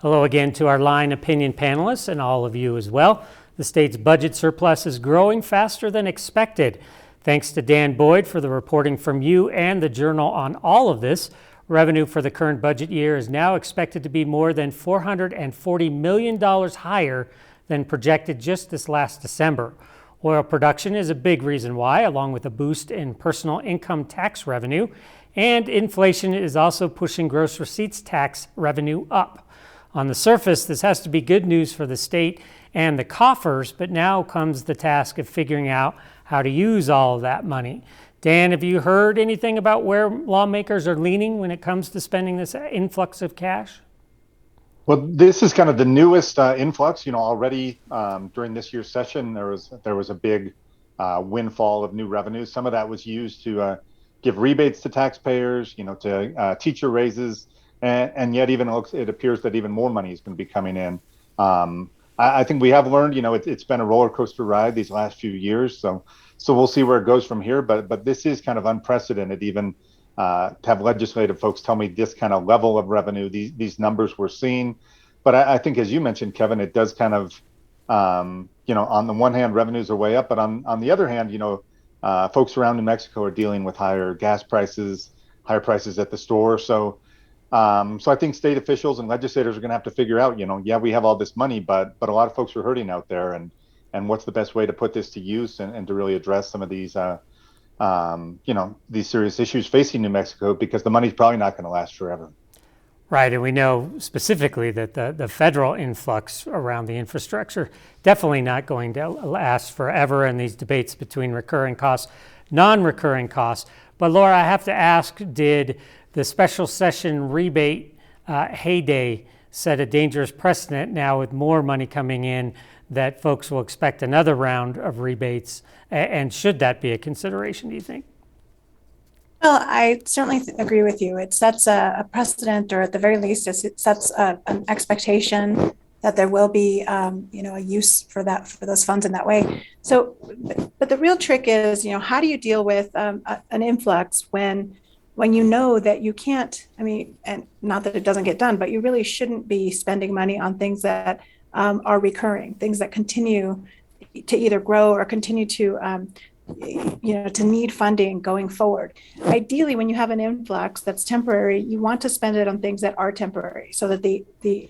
Hello again to our line opinion panelists and all of you as well. The state's budget surplus is growing faster than expected. Thanks to Dan Boyd for the reporting from you and the Journal on all of this. Revenue for the current budget year is now expected to be more than $440 million higher than projected just this last December. Oil production is a big reason why, along with a boost in personal income tax revenue, and inflation is also pushing gross receipts tax revenue up. On the surface, this has to be good news for the state and the coffers, but now comes the task of figuring out how to use all of that money. Dan, have you heard anything about where lawmakers are leaning when it comes to spending this influx of cash? Well, this is kind of the newest influx. Already during this year's session, there was a big windfall of new revenue. Some of that was used to give rebates to taxpayers, to teacher raises, and yet even it appears that even more money is going to be coming in. I think we have learned, it's been a roller coaster ride these last few years. So we'll see where it goes from here. But this is kind of unprecedented, even to have legislative folks tell me this kind of level of revenue, these numbers we're seeing. But I think, as you mentioned, Kevin, it does kind of, on the one hand, revenues are way up. But on the other hand, folks around New Mexico are dealing with higher gas prices, higher prices at the store. So I think state officials and legislators are going to have to figure out, we have all this money, but a lot of folks are hurting out there, and what's the best way to put this to use and to really address some of these, these serious issues facing New Mexico, because the money's probably not going to last forever. Right, and we know specifically that the federal influx around the infrastructure definitely not going to last forever, and these debates between recurring costs, non-recurring costs. But Laura, I have to ask, did the special session rebate heyday set a dangerous precedent now with more money coming in that folks will expect another round of rebates? And should that be a consideration, do you think? Well, I certainly agree with you. It sets a precedent, or at the very least, it sets an expectation that there will be, a use for those funds in that way. So, but the real trick is, how do you deal with an influx when you know that you can't? And not that it doesn't get done, but you really shouldn't be spending money on things that are recurring, things that continue to either grow or continue to to need funding going forward. Ideally, when you have an influx that's temporary, you want to spend it on things that are temporary, so that the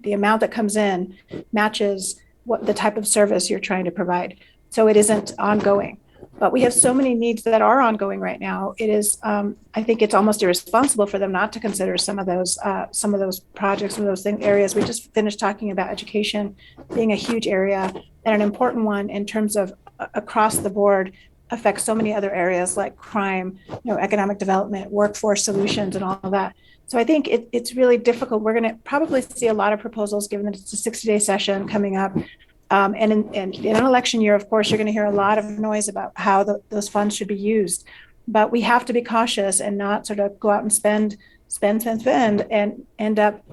amount that comes in matches what the type of service you're trying to provide, so it isn't ongoing. But we have so many needs that are ongoing right now. It is, I think it's almost irresponsible for them not to consider some of those projects, some of those areas. We just finished talking about education being a huge area and an important one in terms of across the board affects so many other areas like crime, economic development, workforce solutions, and all of that. So I think it's really difficult. We're going to probably see a lot of proposals, given that it's a 60-day session coming up. And in an election year, of course, you're going to hear a lot of noise about how those funds should be used. But we have to be cautious and not sort of go out and spend, and end up,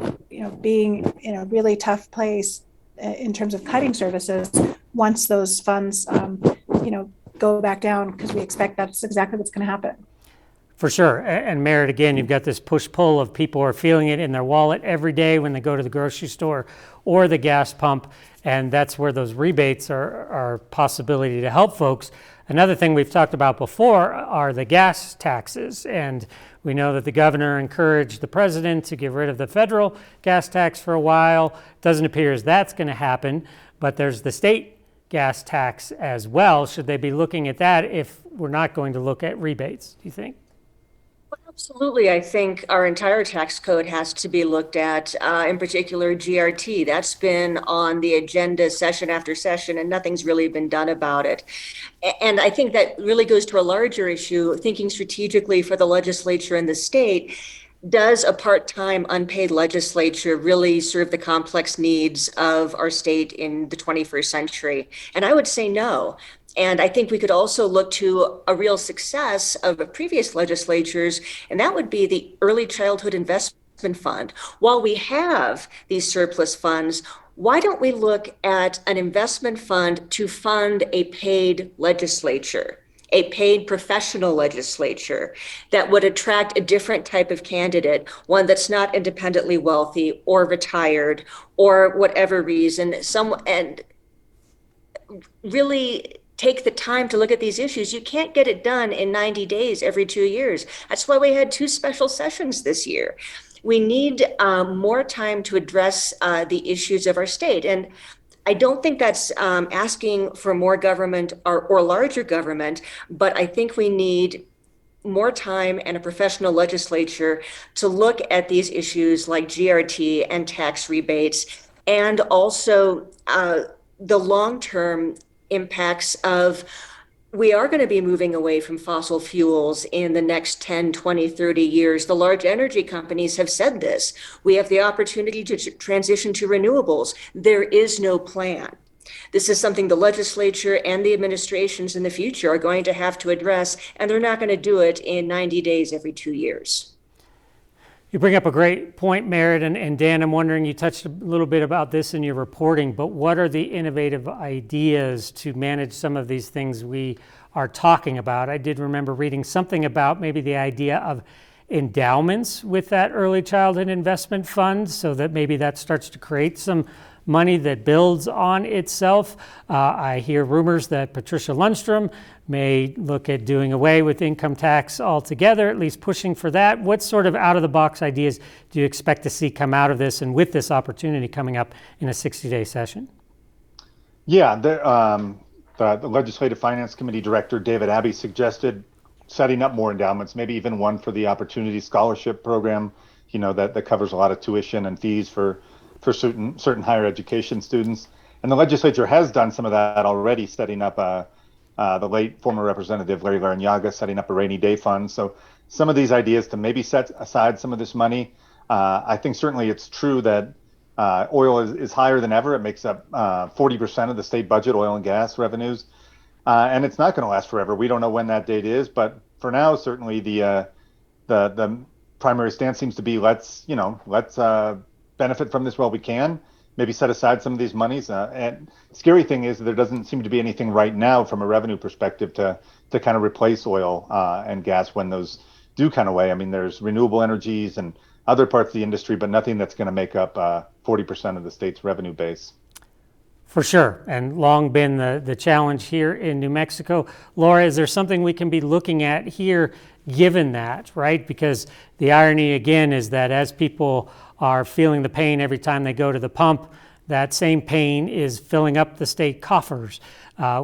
being in a really tough place in terms of cutting services once those funds, go back down, because we expect that's exactly what's going to happen. For sure. And Merritt, again, you've got this push-pull of people who are feeling it in their wallet every day when they go to the grocery store or the gas pump, and that's where those rebates are a possibility to help folks. Another thing we've talked about before are the gas taxes, and we know that the governor encouraged the president to get rid of the federal gas tax for a while. Doesn't appear as that's going to happen, but there's the state gas tax as well. Should they be looking at that if we're not going to look at rebates, do you think? Absolutely. I think our entire tax code has to be looked at, in particular GRT. That's been on the agenda session after session, and nothing's really been done about it. And I think that really goes to a larger issue, thinking strategically for the legislature and the state. Does a part-time unpaid legislature really serve the complex needs of our state in the 21st century? And I would say no. And I think we could also look to a real success of previous legislatures, and that would be the Early Childhood Investment Fund. While we have these surplus funds, why don't we look at an investment fund to fund a paid legislature? a paid professional legislature that would attract a different type of candidate, one that's not independently wealthy or retired or whatever reason, and really take the time to look at these issues. You can't get it done in 90 days every 2 years. That's why we had 2 special sessions this year. We need more time to address the issues of our state. And I don't think that's asking for more government or larger government, but I think we need more time and a professional legislature to look at these issues like GRT and tax rebates, and also the long-term impacts of, we are going to be moving away from fossil fuels in the next 10, 20, 30 years. The large energy companies have said this. We have the opportunity to transition to renewables. There is no plan. This is something the legislature and the administrations in the future are going to have to address, and they're not going to do it in 90 days every 2 years. You bring up a great point, Merritt, and Dan, I'm wondering, you touched a little bit about this in your reporting, but what are the innovative ideas to manage some of these things we are talking about? I did remember reading something about maybe the idea of endowments with that early childhood investment fund, so that maybe that starts to create some money that builds on itself. I hear rumors that Patricia Lundstrom may look at doing away with income tax altogether, at least pushing for that. What sort of out-of-the-box ideas do you expect to see come out of this, and with this opportunity coming up in a 60-day session? Yeah, the Legislative Finance Committee Director, David Abbey, suggested setting up more endowments, maybe even one for the Opportunity Scholarship Program, that covers a lot of tuition and fees for certain higher education students. And the legislature has done some of that already, setting up the late former Representative Larry Larrañaga setting up a rainy day fund. So some of these ideas to maybe set aside some of this money. I think certainly it's true that oil is higher than ever. It makes up 40% of the state budget, oil and gas revenues. And it's not going to last forever. We don't know when that date is, but for now, certainly the primary stance seems to be let's benefit from this while we can. Maybe set aside some of these monies. And scary thing is there doesn't seem to be anything right now from a revenue perspective to kind of replace oil and gas when those do kind of weigh. I mean, there's renewable energies and other parts of the industry, but nothing that's going to make up 40% of the state's revenue base. For sure, and long been the challenge here in New Mexico. Laura, is there something we can be looking at here given that, right? Because the irony again is that as people are feeling the pain every time they go to the pump, that same pain is filling up the state coffers.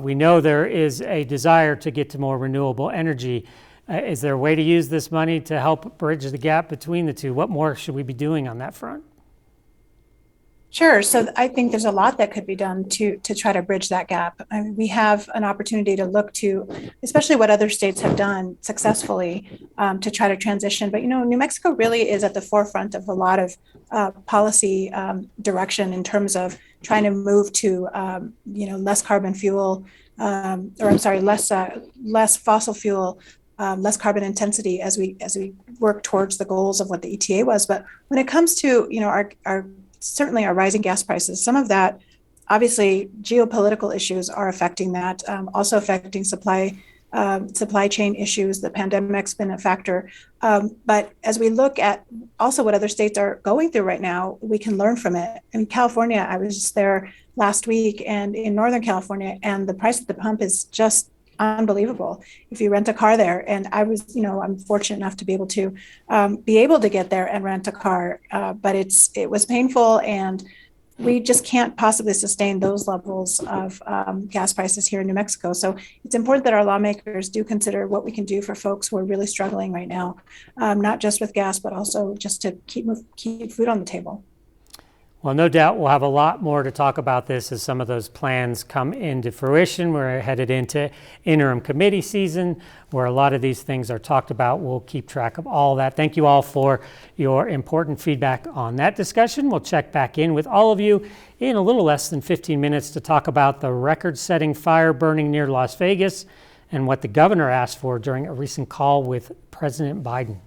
We know there is a desire to get to more renewable energy. Is there a way to use this money to help bridge the gap between the two? What more should we be doing on that front? Sure. So I think there's a lot that could be done to try to bridge that gap. I mean, we have an opportunity to look to, especially what other states have done successfully to try to transition. But, New Mexico really is at the forefront of a lot of policy direction in terms of trying to move to, less carbon fuel, less fossil fuel, less carbon intensity as we work towards the goals of what the ETA was. But when it comes to, certainly our rising gas prices, some of that, obviously, geopolitical issues are affecting that, also affecting supply chain issues. The pandemic's been a factor. But as we look at also what other states are going through right now, we can learn from it. In California, I was just there last week, and in Northern California, and the price at the pump is just unbelievable if you rent a car there. And I was, I'm fortunate enough to be able to get there and rent a car, but it was painful, and we just can't possibly sustain those levels of gas prices here in New Mexico. So it's important that our lawmakers do consider what we can do for folks who are really struggling right now, not just with gas, but also just to keep food on the table. Well, no doubt we'll have a lot more to talk about this as some of those plans come into fruition. We're headed into interim committee season where a lot of these things are talked about. We'll keep track of all that. Thank you all for your important feedback on that discussion. We'll check back in with all of you in a little less than 15 minutes to talk about the record-setting fire burning near Las Vegas and what the governor asked for during a recent call with President Biden.